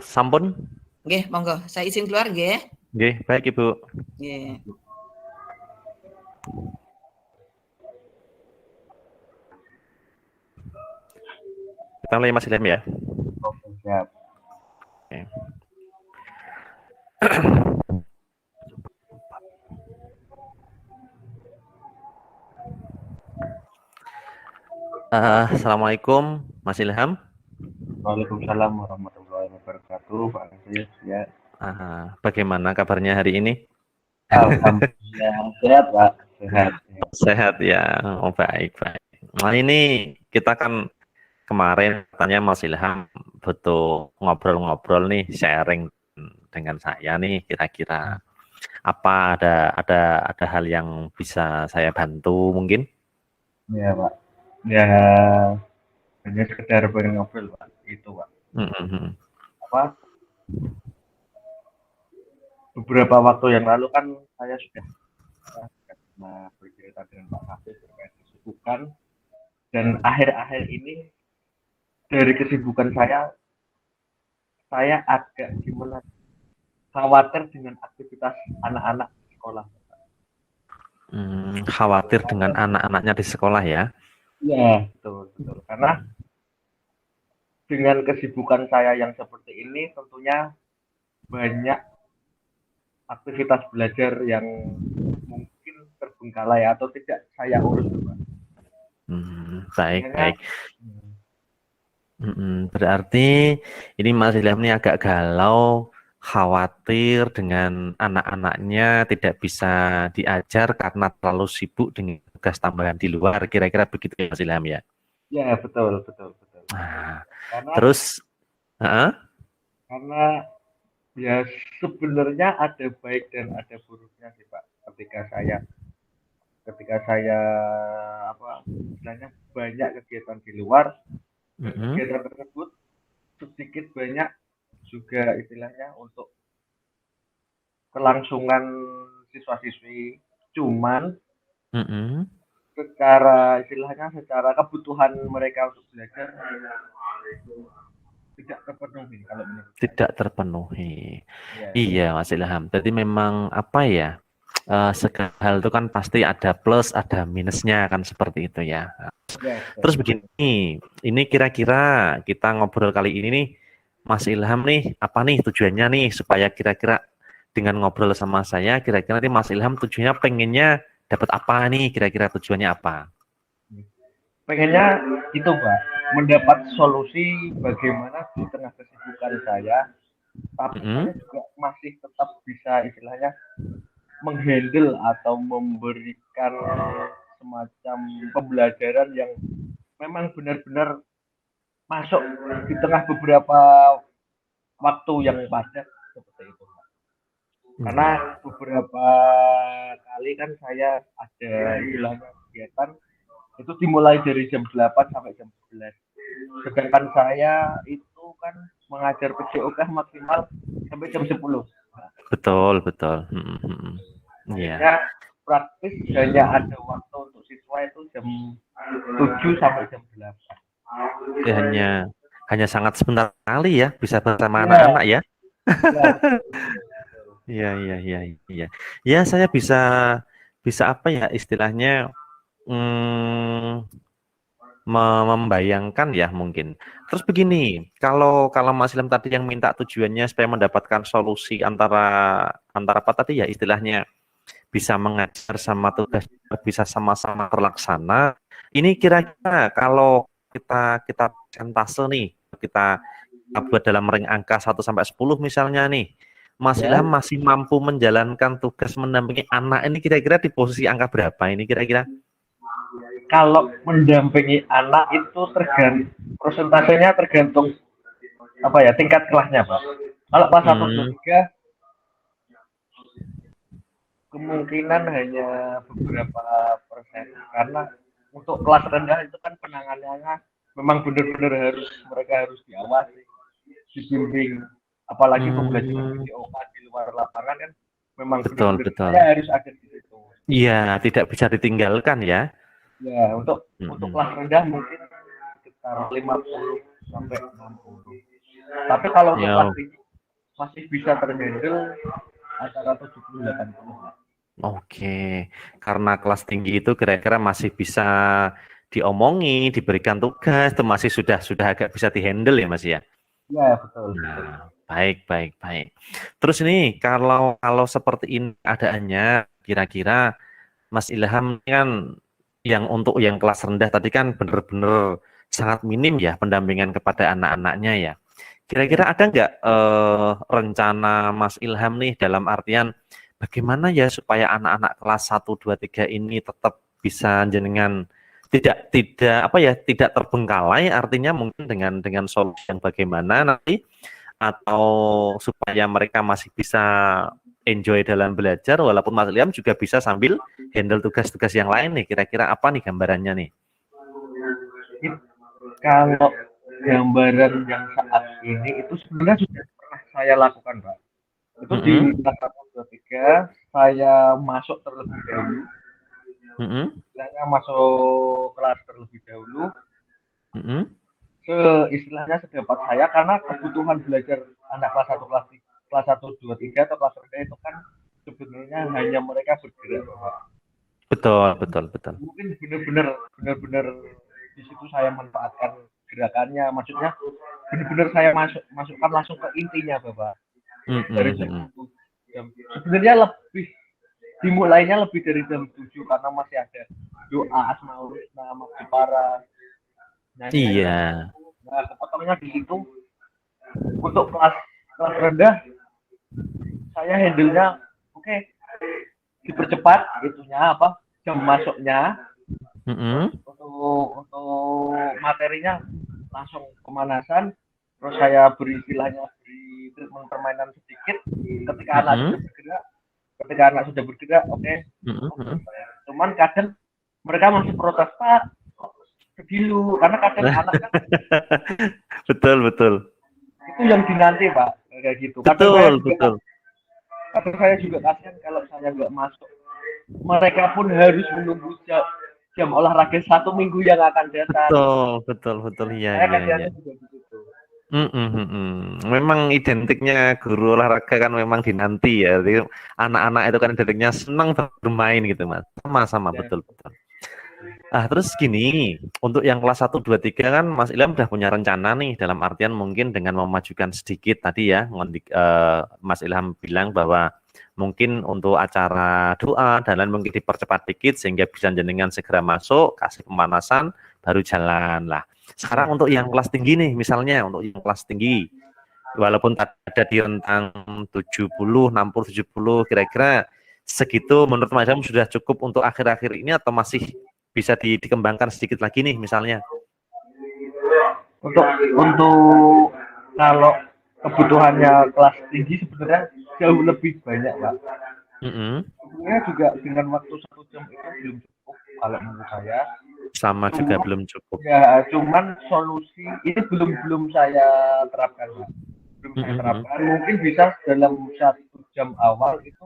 Sampun? Nggih, monggo. Saya izin keluar nggih. Nggih, baik Ibu. Nggih. Kita mulai Mas Ilham ya. Oke, siap. Oke. Assalamualaikum Mas Ilham. Waalaikumsalam warahmatullahi wabarakatuh, Pak Aziz. Ya. Bagaimana kabarnya hari ini? Alhamdulillah sehat, Pak. Sehat. Sehat ya. Oh, baik. Nah, ini kita kan kemarin katanya Mas Ilham butuh ngobrol-ngobrol nih, sharing dengan saya nih, kira-kira apa ada hal yang bisa saya bantu mungkin? Ya, Pak. Ya, hanya sekedar ngobrol, Pak. Itu, Pak. Apa? Beberapa waktu yang lalu kan saya sudah bercerita dengan Pak Hafiz terkait kesibukan, dan akhir-akhir ini dari kesibukan saya agak gimana, khawatir dengan aktivitas anak-anak di sekolah. Khawatir dengan anak-anaknya di sekolah ya? Ya, betul. Karena dengan kesibukan saya yang seperti ini, tentunya banyak aktivitas belajar yang mungkin terbengkalai atau tidak saya urus. Baik. Berarti ini Mas Ilham ini agak galau, khawatir dengan anak-anaknya tidak bisa diajar karena terlalu sibuk dengan tugas tambahan di luar, kira-kira begitu ya Mas Ilham ya? Ya, betul. Terus karena ya sebenarnya ada baik dan ada buruknya sih, Pak. Ketika saya istilahnya banyak kegiatan di luar, kegiatan tersebut sedikit banyak juga istilahnya untuk kelangsungan siswa-siswi, cuman secara kebutuhan mereka untuk belajar tidak terpenuhi kalau menurut saya. Tidak terpenuhi. Ya. Iya Mas Ilham. Jadi memang apa ya, segala hal itu kan pasti ada plus ada minusnya kan, seperti itu ya. Terus begini, ini kira-kira kita ngobrol kali ini nih Mas Ilham nih, apa nih tujuannya nih supaya kira-kira dengan ngobrol sama saya, kira-kira nanti Mas Ilham tujuannya pengennya dapat apa nih, kira-kira tujuannya apa? Pengennya itu, Pak, mendapat solusi bagaimana di tengah kesibukan saya, tapi saya juga masih tetap bisa istilahnya menghandle atau memberikan semacam pembelajaran yang memang benar-benar masuk di tengah beberapa waktu yang padat seperti itu. Karena beberapa kali kan saya ada istilahnya kegiatan itu dimulai dari jam 8 sampai jam 11. Sedangkan saya itu kan mengajar PJOK maksimal sampai jam 10. Betul. Ya, praktis hanya ada waktu untuk siswa itu jam 7 sampai jam 8. Hanya sangat sebentar kali ya bisa bersama anak-anak ya. Iya. Ya, saya bisa apa ya istilahnya membayangkan ya mungkin. Terus begini, kalau Mas Ilham tadi yang minta tujuannya supaya mendapatkan solusi antara apa tadi ya istilahnya bisa mengajar sama tugas bisa sama-sama terlaksana. Ini kira-kira kalau kita persentase nih, kita buat dalam range angka 1 sampai 10 misalnya nih. Mas Ilham masih mampu menjalankan tugas mendampingi anak ini kira-kira di posisi angka berapa ini kira-kira? Kalau mendampingi anak itu persentasenya tergantung tingkat kelasnya, Pak. Kalau kelas 1, 2, 3 kemungkinan hanya beberapa persen, karena untuk kelas rendah itu kan penanganannya memang benar-benar mereka harus diawasi, dibimbing, apalagi pembelajaran PJOK di luar lapangan kan memang betul. Harus ada di situ. Iya, tidak bisa ditinggalkan ya. Ya, untuk kelas rendah mungkin sekitar 50 sampai 60. Tapi kalau untuk Ya, kelas tinggi masih bisa terhandle antara 70-80. oke. Karena kelas tinggi itu kira-kira masih bisa diomongi, diberikan tugas, itu masih sudah agak bisa dihandle ya Mas ya. Ya, betul. Nah, baik, baik, baik. Terus ini kalau seperti ini keadaannya, kira-kira Mas Ilham ini kan yang untuk yang kelas rendah tadi kan benar-benar sangat minim ya pendampingan kepada anak-anaknya ya. Kira-kira ada nggak rencana Mas Ilham nih dalam artian bagaimana ya supaya anak-anak kelas 1, 2, 3 ini tetap bisa jenengan tidak apa ya tidak terbengkalai artinya mungkin dengan solusi yang bagaimana nanti atau supaya mereka masih bisa enjoy dalam belajar walaupun Mas Ilham juga bisa sambil handle tugas-tugas yang lain nih kira-kira apa nih gambarannya nih? Kalau gambaran yang saat ini itu sebenarnya sudah pernah saya lakukan, Pak. Itu di kelas 1, 2, 3 saya masuk terlebih dahulu. Istilahnya masuk kelas terlebih dahulu. Istilahnya sedapat saya karena kebutuhan belajar anak kelas 1, kelas 1, 2, 3 atau kelas rendah itu kan sebenarnya hanya mereka bergerak, Pak. Betul. Mungkin benar-benar di situ saya manfaatkan gerakannya, maksudnya benar-benar saya masukkan langsung ke intinya, Bapak. Dari jam sebenarnya lebih dimulainya lebih dari jam 7 karena masih ada doa Asmaul Husna, Maghfirah. Iya. Nah, kepotongnya di situ. Untuk kelas rendah saya handle-nya oke, dipercepat itunya apa jam masuknya. Untuk materinya langsung pemanasan, terus saya beri treatment permainan sedikit ketika anak sudah bergerak oke. Cuman kadang mereka masih protes, Pak dulu karena kadang anak kan betul itu yang dinanti, Pak, kayak gitu. Betul. Kadang saya juga kasihan kalau saya nggak masuk, mereka pun harus menunggu jam olahraga 1 minggu yang akan datang. Betul. Iya. Juga gitu. Memang identiknya guru olahraga kan memang dinanti ya. Jadi, anak-anak itu kan identiknya senang bermain gitu Mas. Sama betul. Terus gini, untuk yang kelas 1, 2, 3 kan Mas Ilham udah punya rencana nih dalam artian mungkin dengan memajukan sedikit tadi ya, Mas Ilham bilang bahwa mungkin untuk acara doa dan lain mungkin dipercepat dikit sehingga bisa jenengan segera masuk, kasih pemanasan, baru jalan lah. Sekarang untuk yang kelas tinggi nih, misalnya untuk yang kelas tinggi, walaupun ada di rentang 70, 60, 70, kira-kira segitu menurut Mas Ilham sudah cukup untuk akhir-akhir ini atau masih bisa dikembangkan sedikit lagi nih misalnya? Untuk kalau kebutuhannya kelas tinggi sebenarnya jauh lebih banyak, Pak. Sebenarnya juga dengan waktu 1 jam itu belum cukup kalau menurut saya. Sama juga belum cukup. Ya, cuman solusi ini belum saya terapkan, Pak. Saya terapkan. Mungkin bisa dalam 1 jam awal itu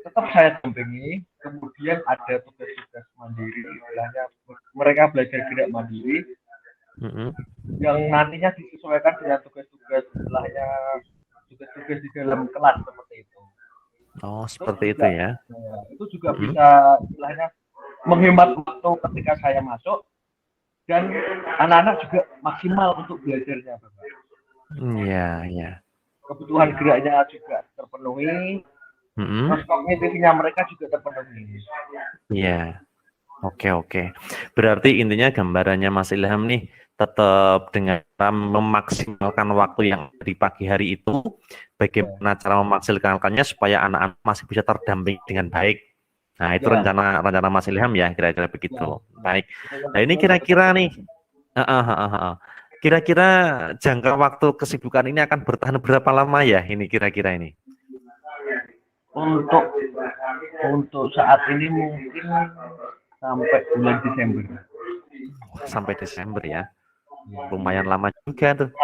tetap saya dampingi, kemudian ada tugas-tugas mandiri, istilahnya mereka belajar gerak mandiri, yang nantinya disesuaikan dengan tugas-tugas istilahnya tugas-tugas di dalam kelas seperti itu. Oh, seperti itu ya. Itu juga bisa istilahnya menghemat waktu ketika saya masuk dan anak-anak juga maksimal untuk belajarnya, Bapak. Iya. Kebutuhan geraknya juga terpenuhi. Terus kognitifnya mereka juga terpenuhi. Iya. Oke. Berarti intinya gambarannya Mas Ilham nih tetap dengan memaksimalkan waktu yang di pagi hari itu, bagaimana cara memaksimalkannya supaya anak-anak masih bisa terdamping dengan baik. Nah, itu rencana Mas Ilham ya, kira-kira begitu. Baik. Nah, ini kira-kira nih, kira-kira jangka waktu kesibukan ini akan bertahan berapa lama ya? Ini kira-kira ini. Untuk saat ini mungkin sampai bulan Desember. Sampai Desember ya. Lumayan lama juga tuh.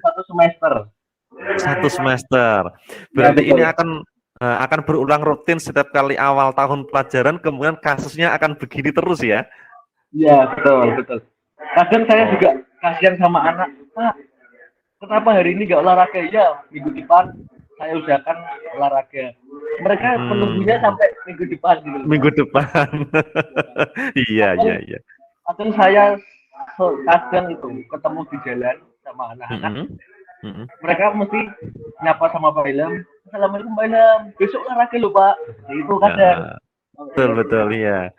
Satu semester. 1 semester. Berarti ini akan berulang rutin setiap kali awal tahun pelajaran, kemudian kasusnya akan begini terus ya? Iya, betul. Kadang saya juga kasihan sama anak, Pak, kenapa hari ini nggak olahraga? Ya, minggu depan saya usahakan olahraga. Mereka menunggunya sampai minggu depan gitu. Minggu depan. Iya, iya, iya. Kadang saya kadang itu ketemu di jalan sama anak-anak. Mereka mesti nyapa sama Pak Ilham. Assalamualaikum Pak Ilham. Besok olahraga loh Pak. Itu kadang. Betul, betul, iya.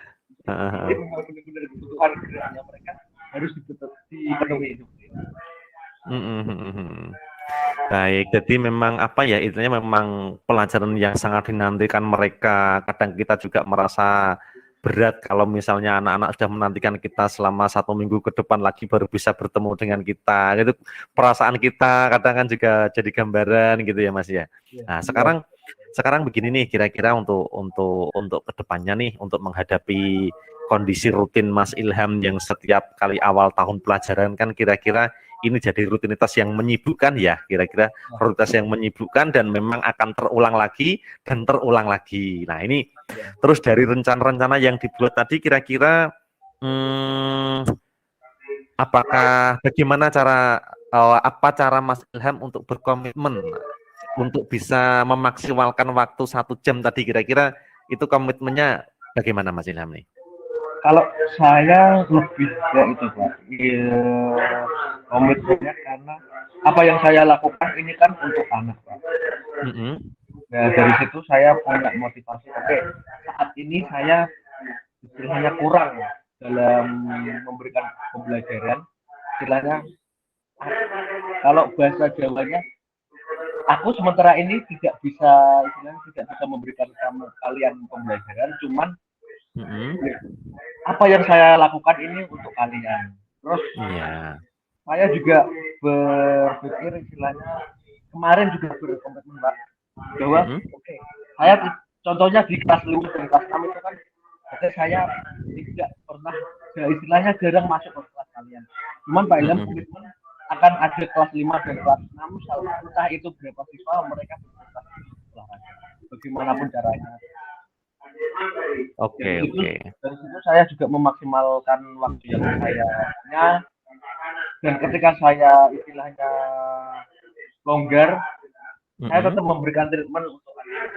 Jadi memang benar-benar kebutuhan gerakannya mereka harus dipenuhi. Baik, jadi memang apa ya, istilahnya memang pelajaran yang sangat dinantikan mereka. Kadang kita juga merasa berat kalau misalnya anak-anak sudah menantikan kita selama 1 minggu ke depan lagi baru bisa bertemu dengan kita. Itu perasaan kita kadang kan juga jadi gambaran gitu ya Mas ya. Nah, sekarang begini nih, kira-kira untuk kedepannya nih, untuk menghadapi kondisi rutin Mas Ilham yang setiap kali awal tahun pelajaran kan kira-kira ini jadi rutinitas yang menyibukkan ya, kira-kira rutinitas yang menyibukkan dan memang akan terulang lagi dan terulang lagi. Nah ini terus dari rencana-rencana yang dibuat tadi kira-kira apakah bagaimana apa cara Mas Ilham untuk berkomitmen untuk bisa memaksimalkan waktu 1 jam tadi, kira-kira itu komitmennya bagaimana Mas Ilham nih? Kalau saya lebih ke itu Pak, komitmennya karena apa yang saya lakukan ini kan untuk anak Pak. Nah dari situ saya punya motivasi, oke, saat ini saya istilahnya kurang dalam memberikan pembelajaran, istilahnya kalau bahasa Jawanya, aku sementara ini tidak bisa memberikan kalian pembelajaran, cuman apa yang saya lakukan ini untuk kalian. Terus saya juga berpikir istilahnya kemarin juga berkomitmen Pak bahwa saya contohnya di kelas 5 dan kelas 6 itu kan saya tidak pernah istilahnya jarang masuk ke kelas kalian. Cuman Pak Ilham komitmen akan ada kelas 5 dan kelas 6, entah itu berapa siswa mereka olahraga bagaimanapun caranya. Oke. Dari situ saya juga memaksimalkan waktu yang saya punya, dan ketika saya istilahnya longgar, saya tetap memberikan treatment untuk anak.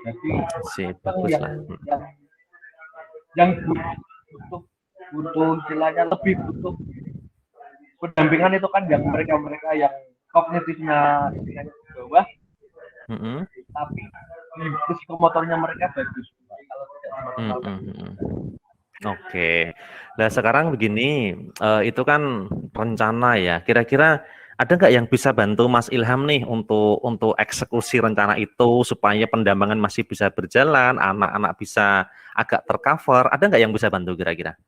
Jadi yang butuh istilahnya lebih butuh pendampingan itu kan yang mereka yang kognitifnya istilahnya di bawah, tapi psikomotornya mereka bagus. Oke. Nah sekarang begini, itu kan rencana ya. Kira-kira ada nggak yang bisa bantu Mas Ilham nih untuk eksekusi rencana itu supaya pendampingan masih bisa berjalan, anak-anak bisa agak tercover? Ada nggak yang bisa bantu kira-kira?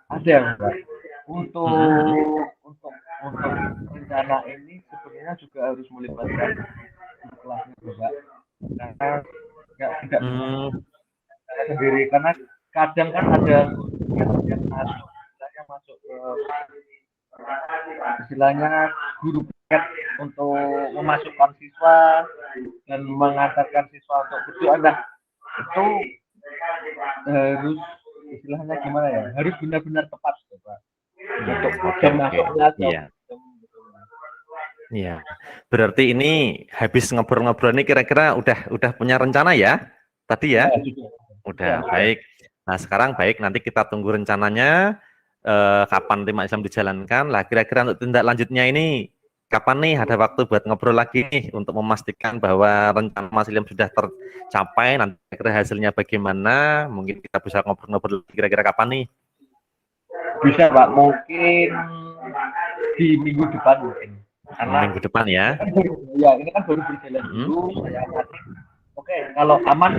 Ada, Mbak. Untuk rencana ini sebenarnya juga harus melibatkan kelasnya juga. Karena tidak sendiri, karena kadang kan ada yang masuk ke istilahnya guru paket untuk memasukkan siswa dan mengantarkan siswa untuk berdoa. Nah itu harus istilahnya gimana ya, harus benar-benar tepat Pak untuk jam masuknya. Iya. Berarti ini habis ngobrol-ngobrol ini kira-kira udah punya rencana ya tadi ya? Udah, baik. Nah sekarang baik, nanti kita tunggu rencananya kapan tim Islam dijalankan. Lah kira-kira untuk tindak lanjutnya ini kapan nih ada waktu buat ngobrol lagi nih untuk memastikan bahwa rencana Mas Ilham sudah tercapai. Nanti kira-kira hasilnya bagaimana? Mungkin kita bisa ngobrol-ngobrol kira-kira kapan nih? Bisa Pak, mungkin di minggu depan mungkin. Karena minggu depan ya? Ini kan baru berjalan dulu. Saya oke, kalau aman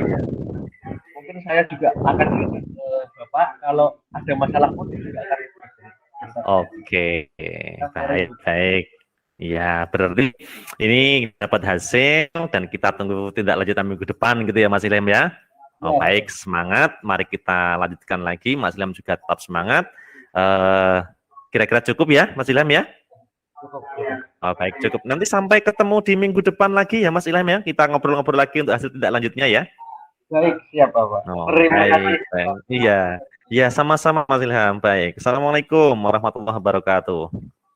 mungkin saya juga akan ke Bapak, kalau ada masalah pun juga akan. Oke, baik. Ya, berarti ini dapat hasil dan kita tunggu tindak lanjutan minggu depan gitu ya Mas Ilham ya. Baik, semangat. Mari kita lanjutkan lagi. Mas Ilham juga tetap semangat. Kira-kira cukup ya Mas Ilham ya? Cukup. Baik, cukup. Nanti sampai ketemu di minggu depan lagi ya Mas Ilham ya. Kita ngobrol-ngobrol lagi untuk hasil tindak lanjutnya ya. Baik, siap Bapak. Terima kasih. Iya. Ya, sama-sama Mas Ilham. Baik. Assalamualaikum warahmatullahi wabarakatuh.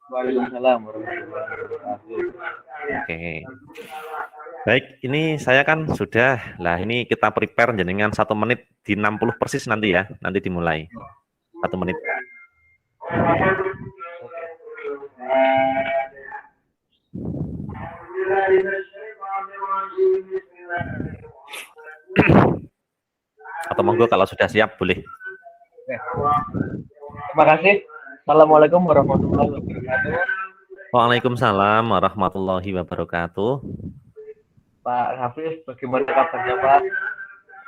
Waalaikumsalam warahmatullahi wabarakatuh. Oke. Baik, ini saya kan sudah lah, ini kita prepare jenengan 1 menit di 60 persis nanti ya, nanti dimulai 1 menit. Atau monggo kalau sudah siap boleh. Terima kasih. Assalamualaikum warahmatullahi wabarakatuh. Waalaikumsalam warahmatullahi wabarakatuh. Pak Hafiz, bagaimana kabarnya Pak?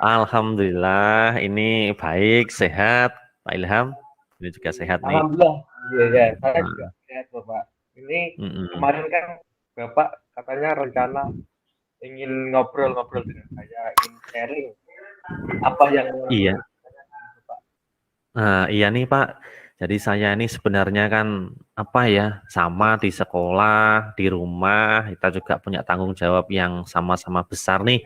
Alhamdulillah, ini baik, sehat, Pak Ilham. Ini juga sehat nih. Alhamdulillah. Iya, saya juga sehat Bapak. Ini Mm-mm. kemarin kan Bapak katanya rencana ingin ngobrol-ngobrol dengan saya, ingin sharing apa yang Iya. Bapak. Nah, iya nih Pak. Jadi saya ini sebenarnya kan apa ya, sama di sekolah, di rumah, kita juga punya tanggung jawab yang sama-sama besar nih.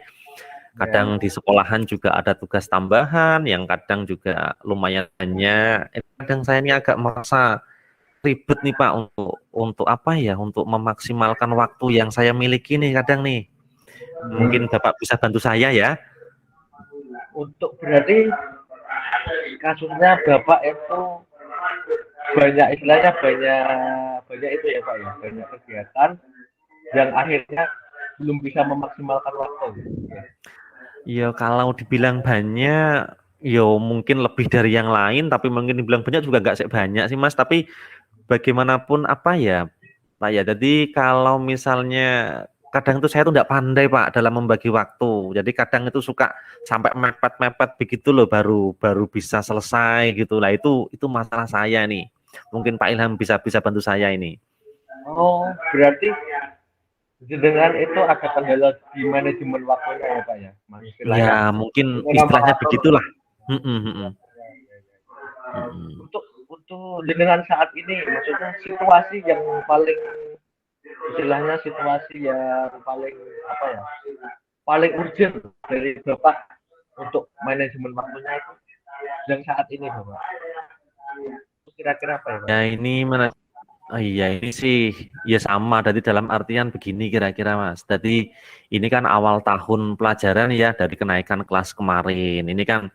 Kadang di sekolahan juga ada tugas tambahan yang kadang juga lumayan banyak. Kadang saya ini agak merasa ribet nih Pak untuk apa ya, untuk memaksimalkan waktu yang saya miliki nih kadang nih. Mungkin Bapak bisa bantu saya ya. Untuk berarti kasusnya Bapak itu banyak istilahnya banyak itu ya Pak ya, banyak kegiatan yang akhirnya belum bisa memaksimalkan waktu. Ya kalau dibilang banyak, yo mungkin lebih dari yang lain, tapi mungkin dibilang banyak juga nggak banyak sih Mas. Tapi bagaimanapun apa ya, Pak ya. Jadi kalau misalnya kadang itu saya tuh nggak pandai Pak dalam membagi waktu. Jadi kadang itu suka sampai mepet-mepet begitu loh, baru bisa selesai gitu lah. Itu masalah saya nih. Mungkin Pak Ilham bisa bantu saya ini. Oh, berarti dengan itu ada kendala di manajemen waktunya ya Pak ya, Mas, istilahnya. Ya mungkin Gimana istilahnya mengatur? begitulah. Mm-mm. Untuk dengan saat ini, maksudnya situasi yang paling istilahnya situasi yang paling apa ya, paling urgent dari Bapak untuk manajemen waktunya itu yang saat ini Bapak. Kira-kira apa ya Pak? Ya ini mana? Oh iya ini sih ya sama. Jadi dalam artian begini kira-kira Mas. Jadi ini kan awal tahun pelajaran ya dari kenaikan kelas kemarin. Ini kan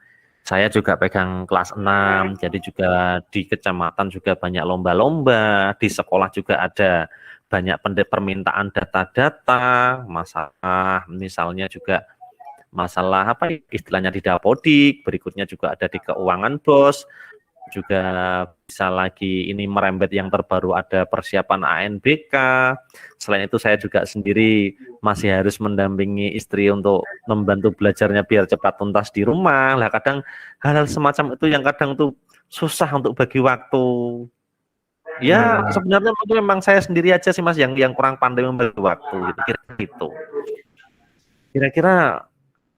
saya juga pegang kelas 6. Jadi juga di kecamatan juga banyak lomba-lomba. Di sekolah juga ada banyak permintaan data-data, masalah misalnya juga masalah apa ya, istilahnya di dapodik. Berikutnya juga ada di keuangan BOS. Juga bisa lagi ini merembet yang terbaru ada persiapan ANBK. Selain itu saya juga sendiri masih harus mendampingi istri untuk membantu belajarnya biar cepat tuntas di rumah. Lah kadang hal-hal semacam itu yang kadang tuh susah untuk bagi waktu. Ya sebenarnya mungkin memang saya sendiri aja sih Mas yang kurang pandai membagi waktu gitu. Kira-kira itu. Kira-kira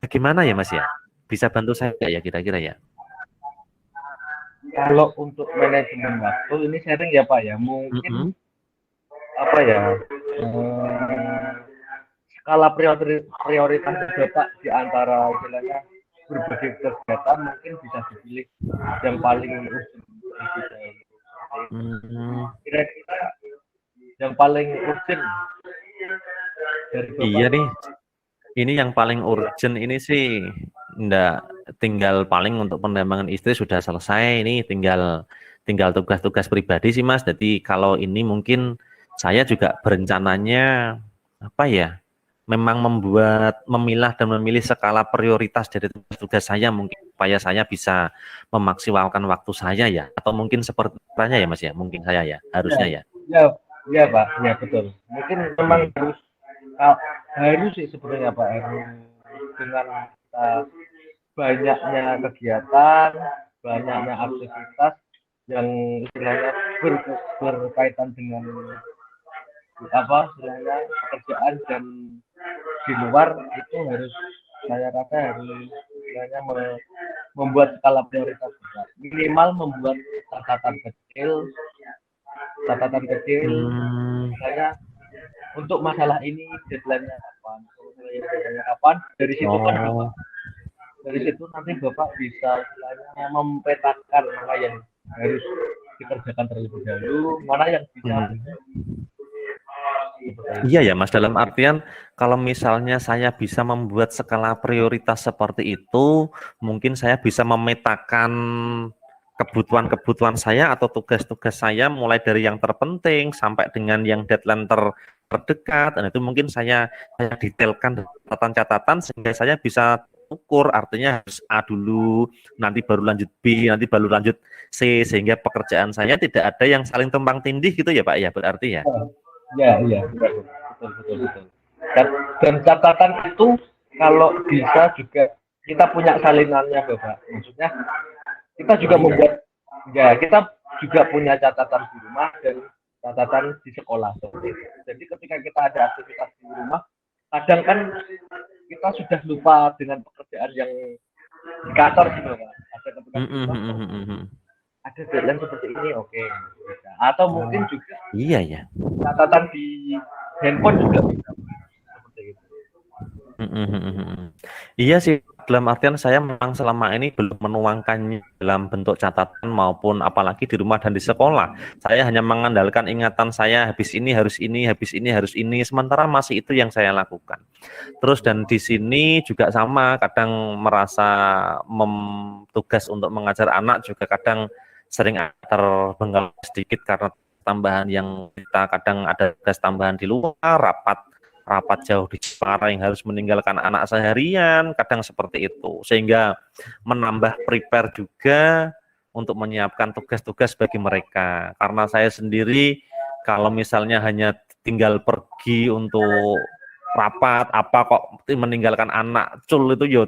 bagaimana ya Mas ya? Bisa bantu saya nggak ya kira-kira ya? Kalau untuk manajemen waktu ini sharing ya Pak ya, mungkin apa ya, skala prioritas Bapak di antara istilahnya berbagai kegiatan mungkin bisa dipilih yang paling urgent. Kira-kira yang paling urgent dari Bapak. Iya nih, ini yang paling urgent ini sih enggak, tinggal paling untuk pendampingan istri sudah selesai, ini tinggal tugas-tugas pribadi sih Mas. Jadi kalau ini mungkin saya juga berencananya apa ya, memang memilah dan memilih skala prioritas dari tugas-tugas saya mungkin supaya saya bisa memaksimalkan waktu saya ya, atau mungkin seperti apa ya Mas ya, mungkin saya ya harusnya ya. Ya Pak, ya betul. Mungkin memang harus sih sebenarnya Pak, harus dengan banyaknya kegiatan, banyaknya aktivitas yang istilahnya berkaitan dengan apa istilahnya pekerjaan dan di luar itu harus saya rasa harus istilahnya membuat skala prioritas juga. Minimal membuat catatan kecil misalnya untuk masalah ini deadline-nya kapan, dari situ kan dari situ nanti Bapak bisa istilahnya memetakan mana yang harus kerjakan terlebih dahulu, mana yang bisa Iya ya Mas, dalam artian kalau misalnya saya bisa membuat skala prioritas seperti itu, mungkin saya bisa memetakan kebutuhan-kebutuhan saya atau tugas-tugas saya mulai dari yang terpenting sampai dengan yang deadline terdekat, dan itu mungkin saya detailkan catatan-catatan sehingga saya bisa ukur, artinya harus A dulu, nanti baru lanjut B, nanti baru lanjut C, sehingga pekerjaan saya tidak ada yang saling tumpang tindih gitu ya Pak ya, berarti ya. iya betul betul. Dan catatan itu kalau bisa juga kita punya salinannya Bapak. Maksudnya kita juga membuat kita juga punya catatan di rumah dan catatan di sekolah. Jadi ketika kita ada aktivitas di rumah, kadang kan kita sudah lupa dengan pekerjaan yang di kantor gitu Pak. Ada ketika di rumah, ada deadline seperti ini, oke. Atau mungkin juga Iya ya. catatan di handphone juga bisa seperti itu. Iya sih, dalam artian saya memang selama ini belum menuangkannya dalam bentuk catatan maupun apalagi di rumah dan di sekolah. Saya hanya mengandalkan ingatan saya, habis ini harus ini, habis ini harus ini, sementara masih itu yang saya lakukan. Terus dan di sini juga sama, kadang merasa tugas untuk mengajar anak juga kadang sering terbengkalai sedikit karena tambahan yang kita kadang ada tugas tambahan di luar, rapat jauh di Jepara yang harus meninggalkan anak seharian, kadang seperti itu, sehingga menambah prepare juga untuk menyiapkan tugas-tugas bagi mereka. Karena saya sendiri kalau misalnya hanya tinggal pergi untuk rapat apa kok meninggalkan anak cul itu yo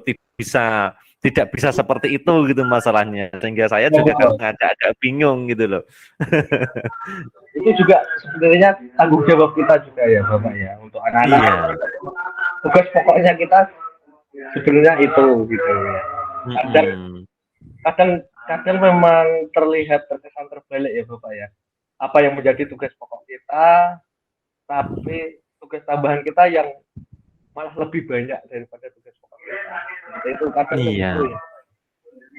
tidak bisa seperti itu gitu masalahnya, sehingga saya juga agak bingung gitu loh. Itu juga sebenarnya tanggung jawab kita juga ya Bapak ya, untuk anak-anak. Iya. Tugas pokoknya kita sebenarnya itu gitu ya. Kadang memang terlihat terkesan terbalik ya Bapak ya. Apa yang menjadi tugas pokok kita, tapi tugas tambahan kita yang malah lebih banyak daripada tugas pokok kita. Itu kadang begitu ya.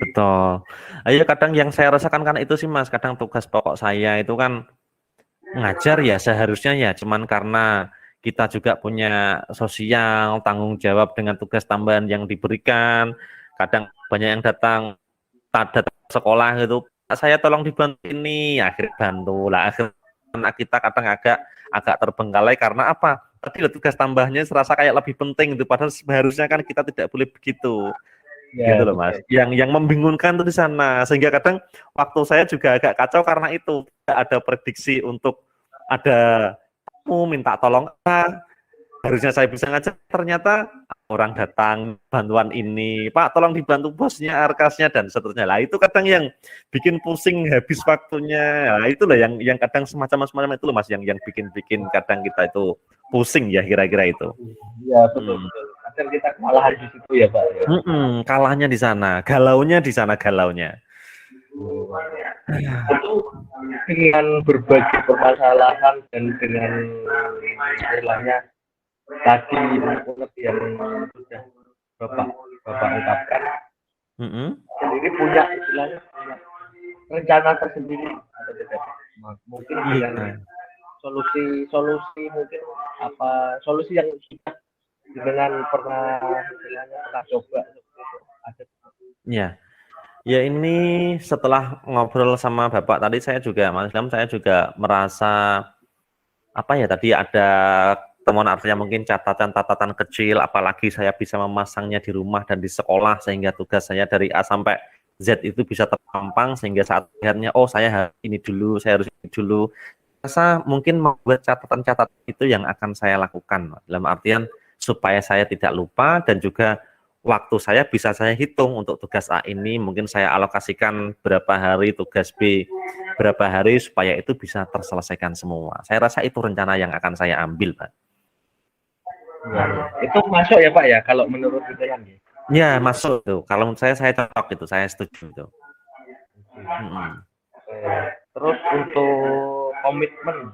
Betul. Ayo kadang yang saya rasakan kan itu sih Mas, kadang tugas pokok saya itu kan ngajar ya seharusnya ya, cuman karena kita juga punya sosial, tanggung jawab dengan tugas tambahan yang diberikan, kadang banyak yang datang sekolah gitu, saya tolong dibantu ini, akhirnya bantu lah, akhirnya kita kadang agak terbengkalai karena apa? Tadi tugas tambahnya serasa kayak lebih penting itu, padahal seharusnya kan kita tidak boleh begitu. Ya, gitu loh Mas. Yang membingungkan tuh di sana, sehingga kadang waktu saya juga agak kacau karena itu tidak ada prediksi untuk ada minta tolong harusnya saya bisa ngajar, ternyata orang datang bantuan ini, Pak tolong dibantu bosnya, arkasnya dan seterusnya lah. Itu kadang yang bikin pusing habis waktunya. Nah, itulah yang kadang semacam itu loh Mas, yang bikin kadang kita itu pusing ya, kira-kira itu. Ya betul. Kadang kita kewalahan di situ ya Pak. Kalahnya di sana, galaunya di sana, galaunya. Itu dengan berbagai permasalahan dan dengan istilahnya tadi yang sudah Bapak ungkapkan, sendiri punya istilahnya rencana tersendiri atau tidak? Mungkin dengan solusi mungkin apa solusi yang sudah dengan pernah coba ada. Ya ini setelah ngobrol sama Bapak tadi saya juga Mas Ilham, saya juga merasa apa ya, tadi ada temuan artinya mungkin catatan kecil, apalagi saya bisa memasangnya di rumah dan di sekolah sehingga tugas saya dari A sampai Z itu bisa terpampang, sehingga saat akhirnya saya harus ini dulu, saya harus ini dulu. Rasa mungkin membuat catatan-catatan itu yang akan saya lakukan dalam artian supaya saya tidak lupa, dan juga waktu saya bisa saya hitung untuk tugas A ini mungkin saya alokasikan berapa hari, tugas B berapa hari supaya itu bisa terselesaikan semua. Saya rasa itu rencana yang akan saya ambil, Pak. Itu masuk ya Pak ya kalau menurut Widoyan ya? Ya masuk tuh. Kalau menurut saya cocok itu, saya setuju itu. Terus untuk komitmen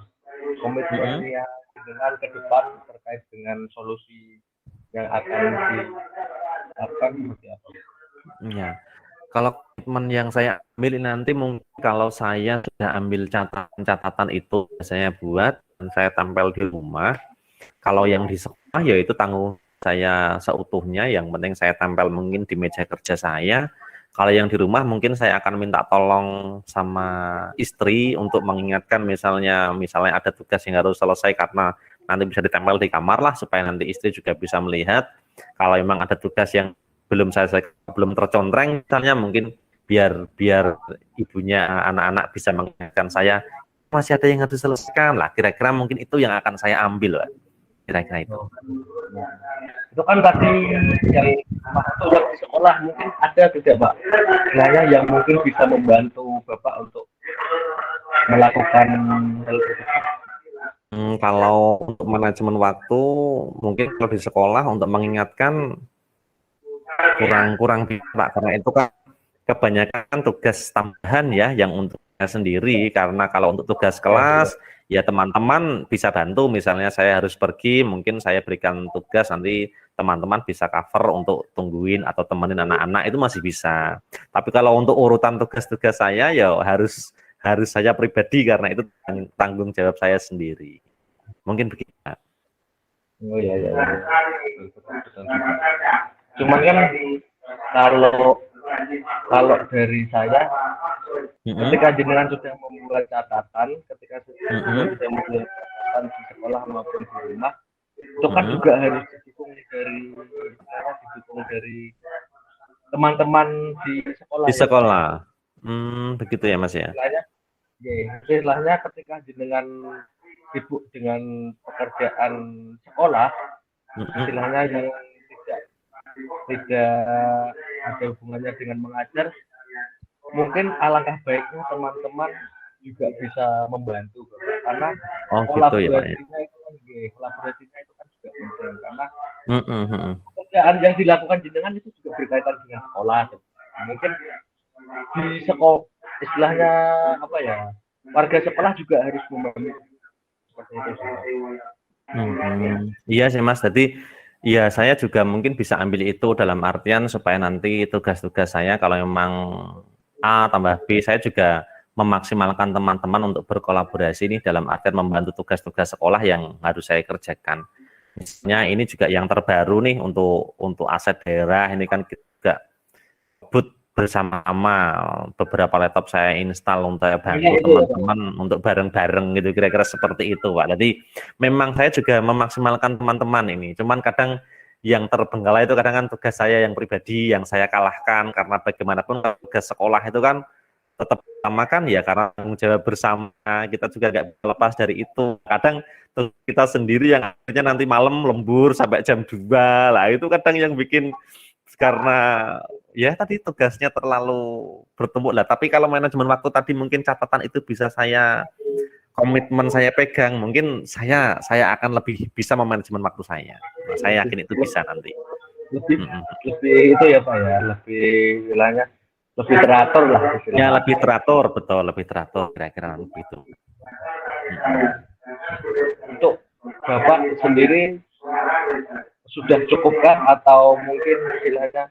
yang dengan ke depan terkait dengan solusi yang akan dilakukan seperti apa? Ya, Kalau komitmen yang saya ambil ini nanti mungkin kalau saya sudah ambil catatan-catatan itu saya buat dan saya tempel di rumah. Kalau yang di sekolah ya itu tanggung saya seutuhnya. Yang penting saya tempel mungkin di meja kerja saya. Kalau yang di rumah mungkin saya akan minta tolong sama istri untuk mengingatkan misalnya ada tugas yang harus selesai karena nanti bisa ditempel di kamar lah supaya nanti istri juga bisa melihat. Kalau memang ada tugas yang belum tercontreng misalnya mungkin biar ibunya anak-anak bisa mengingatkan saya masih ada yang harus diselesaikan lah, kira-kira mungkin itu yang akan saya ambil lah, kira-kira itu. Itu kan tadi yang waktu di sekolah mungkin ada tidak Pak? Nanya yang mungkin bisa membantu Bapak untuk melakukan hal tersebut. Kalau untuk manajemen waktu mungkin kalau di sekolah untuk mengingatkan kurang bisa Pak, karena itu kan kebanyakan tugas tambahan ya yang untuk saya sendiri, karena kalau untuk tugas kelas ya teman-teman bisa bantu, misalnya saya harus pergi mungkin saya berikan tugas nanti teman-teman bisa cover untuk tungguin atau temenin anak-anak, itu masih bisa. Tapi kalau untuk urutan tugas-tugas saya ya harus saya pribadi karena itu tanggung jawab saya sendiri, mungkin begitu. Oh iya. Betul. Cuman kan kalau dari saya, ketika jenengan sudah membuat catatan, ketika sudah membuat catatan di sekolah maupun di rumah, itu kan juga harus didukung dari teman-teman di sekolah. Di sekolah, begitu ya Mas ya. Istilahnya ketika jenengan sibuk dengan pekerjaan sekolah, istilahnya yang tidak ada hubungannya dengan mengajar, mungkin alangkah baiknya teman-teman juga bisa membantu karena kolaborasinya itu kan juga penting, karena pekerjaan yang dilakukan jenengan itu juga berkaitan dengan sekolah. Mungkin di sekolah istilahnya apa ya, warga sekolah juga harus membantu seperti itu. Iya sih Mas, jadi ya saya juga mungkin bisa ambil itu dalam artian supaya nanti tugas-tugas saya kalau memang A tambah B, saya juga memaksimalkan teman-teman untuk berkolaborasi nih dalam artian membantu tugas-tugas sekolah yang harus saya kerjakan. Misalnya ini juga yang terbaru nih untuk aset daerah, ini kan kita juga bersama-sama beberapa laptop saya install untuk saya bantu teman-teman untuk bareng-bareng gitu, kira-kira seperti itu Pak. Jadi memang saya juga memaksimalkan teman-teman ini, cuman kadang yang terbengkalai itu kadang kan tugas saya yang pribadi yang saya kalahkan, karena bagaimanapun tugas sekolah itu kan tetap sama kan ya, karena tanggung jawab bersama, kita juga nggak lepas dari itu. Kadang kita sendiri yang akhirnya nanti malam lembur sampai jam 2 lah, itu kadang yang bikin, karena ya tadi tugasnya terlalu bertumpuk lah. Tapi kalau manajemen waktu tadi mungkin catatan itu bisa saya komitmen saya pegang, mungkin saya akan lebih bisa memanajemen waktu saya. Nah, saya yakin itu bisa nanti. Lebih itu ya Pak ya, lebih bilangnya lebih teratur lah. Ya lebih teratur, betul, lebih teratur kira-kira begitu. Untuk Bapak sendiri sudah cukupkah atau mungkin istilahnya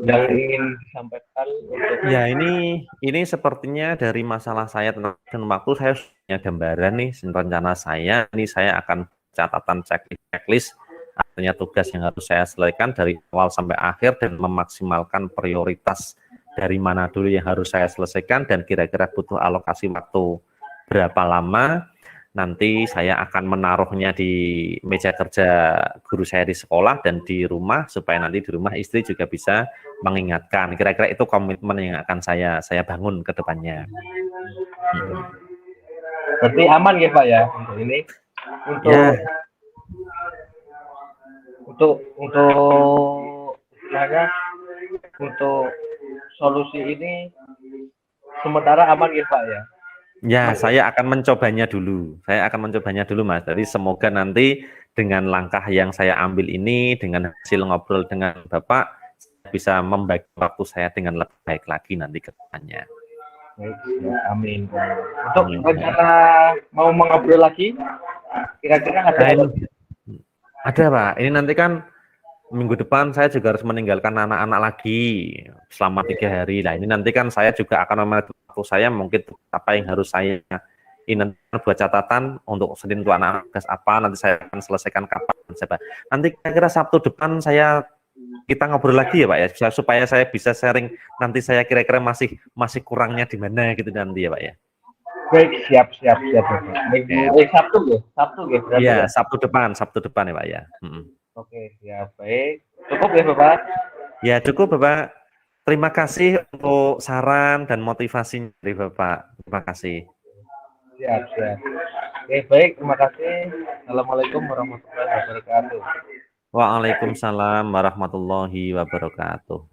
yang ingin disampaikan untuk... Ya ini sepertinya dari masalah saya tentang waktu, saya punya gambaran nih rencana saya. Ini saya akan catatan checklist, artinya tugas yang harus saya selesaikan dari awal sampai akhir dan memaksimalkan prioritas dari mana dulu yang harus saya selesaikan dan kira-kira butuh alokasi waktu berapa lama. Nanti saya akan menaruhnya di meja kerja guru saya di sekolah dan di rumah, supaya nanti di rumah istri juga bisa mengingatkan. Kira-kira itu komitmen yang akan saya bangun ke depannya. Berarti aman ya Pak ya untuk ini, untuk istilahnya untuk solusi ini sementara aman ya Pak ya. Ya, saya akan mencobanya dulu. Mas. Jadi semoga nanti dengan langkah yang saya ambil ini, dengan hasil ngobrol dengan Bapak, bisa membagi waktu saya dengan lebih baik lagi nanti ke depannya. Amin. Untuk rencana mau mengobrol lagi, kira-kira ada? Ada Pak. Ini nanti kan minggu depan saya juga harus meninggalkan anak-anak lagi selama 3 hari. Nah ini nanti kan saya juga akan memanage waktu saya, mungkin apa yang harus saya ini buat catatan untuk Senin untuk anak-anak tugas apa, nanti saya akan selesaikan kapan. Nanti kira-kira Sabtu depan kita ngobrol lagi ya Pak ya, supaya saya bisa sharing nanti saya kira-kira masih kurangnya di mana gitu nanti ya Pak ya. Baik, siap Bapak. Sabtu ya berarti Iya, ya. Sabtu depan ya Pak ya. Oke, siap. Baik. Cukup ya Bapak? Ya cukup Bapak. Terima kasih untuk saran dan motivasinya dari Bapak. Terima kasih. Siap. Oke, baik. Terima kasih. Assalamualaikum warahmatullahi wabarakatuh. Waalaikumsalam warahmatullahi wabarakatuh.